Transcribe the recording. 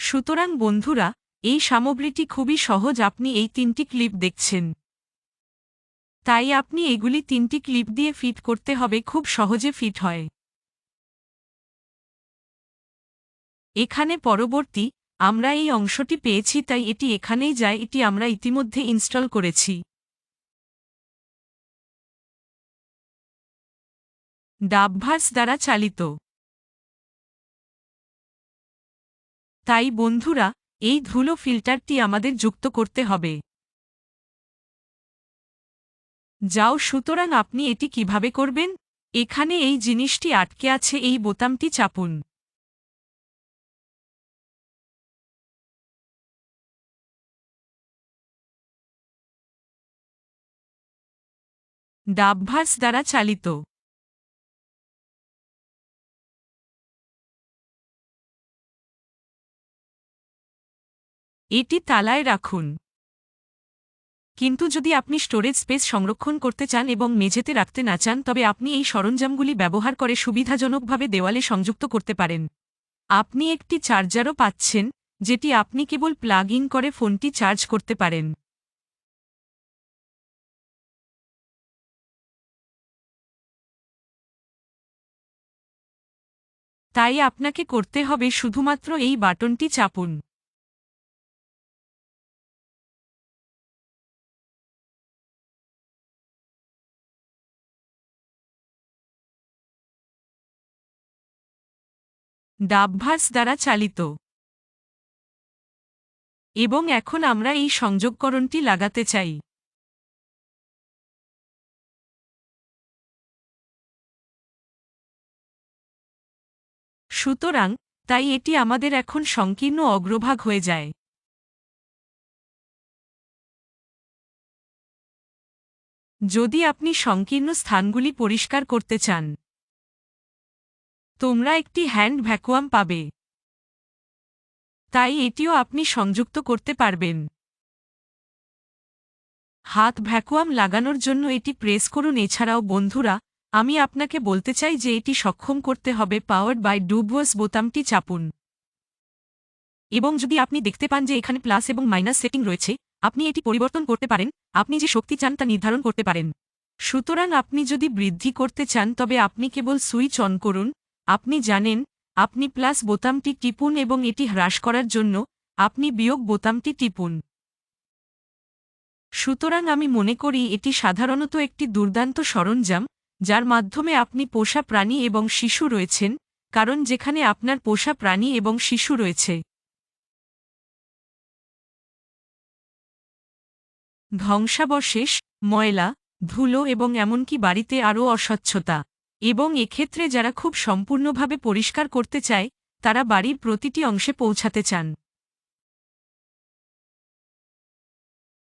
সুতরাং বন্ধুরা, এই সামগ্রীটি খুবই সহজ। আপনি এই 3টি ক্লিপ দেখছেন, তাই আপনি এগুলি 3টি ক্লিপ দিয়ে ফিট করতে হবে, খুব সহজে ফিট হয়। এখানে পরবর্তী আমরা এই অংশটি পেয়েছি, তাই এটি এখানেই যায়। এটি আমরা ইতিমধ্যে ইনস্টল করেছি। ডাবভার্স দ্বারা চালিত। তাই বন্ধুরা, এই ধুলো ফিল্টারটি আমাদের যুক্ত করতে হবে। যাও, সুতরাং আপনি এটি কিভাবে করবেন? এখানে এই জিনিসটি আটকে আছে, এই বোতামটি চাপুন। ডাবভার্স দ্বারা চালিত। এটি তালায় রাখুন। কিন্তু যদি আপনি স্টোরেজ স্পেস সংরক্ষণ করতে চান এবং মেঝেতে রাখতে না চান, তবে আপনি এই সরঞ্জামগুলি ব্যবহার করে সুবিধাজনকভাবে দেওয়ালে সংযুক্ত করতে পারেন। আপনি একটি চার্জারও পাচ্ছেন, যেটি আপনি কেবল প্লাগ ইন করে ফোনটি চার্জ করতে পারেন। তাই আপনাকে করতে হবে শুধুমাত্র এই বাটনটি চাপুন। ডাবভার্স দ্বারা চালিত। এবং এখন আমরা এই সংযোগকরণটি লাগাতে চাই। সুতরাং, তাই এটি আমাদের এখন সংকীর্ণ অগ্রভাগ হয়ে যায়। যদি আপনি সংকীর্ণ স্থানগুলি পরিষ্কার করতে চান, তোমরা একটি হ্যান্ড ভ্যাকুয়াম পাবে। তাই এটিও আপনি সংযুক্ত করতে পারবেন। হাত ভ্যাকুয়াম লাগানোর জন্য এটি প্রেস করুন। এছাড়াও বন্ধুরা, আমি আপনাকে বলতে চাই যে এটি সক্ষম করতে হবে পাওয়ার্ড বাই ডুবওয়ার্স বোতামটি চাপুন। এবং যদি আপনি দেখতে পান যে এখানে প্লাস এবং মাইনাস সেটিং রয়েছে, আপনি এটি পরিবর্তন করতে পারেন। আপনি যে শক্তি চান তা নির্ধারণ করতে পারেন। সুতরাং আপনি যদি বৃদ্ধি করতে চান, তবে আপনি কেবল সুইচ অন করুন। আপনি জানেন, আপনি প্লাস বোতামটি টিপুন এবং এটি হ্রাস করার জন্য আপনি বিয়োগ বোতামটি টিপুন। সুতরাং আমি মনে করি এটি সাধারণত একটি দুর্দান্ত সরঞ্জাম, যার মাধ্যমে আপনি পোষা প্রাণী এবং শিশু রয়েছেন, কারণ যেখানে আপনার পোষা প্রাণী এবং শিশু রয়েছে, ধ্বংসাবশেষ, ময়লা, ধুলো এবং এমনকি বাড়িতে আরও অস্বচ্ছতা। এবং এক্ষেত্রে যারা খুব সম্পূর্ণভাবে পরিষ্কার করতে চায়, তারা বাড়ির প্রতিটি অংশে পৌঁছাতে চান।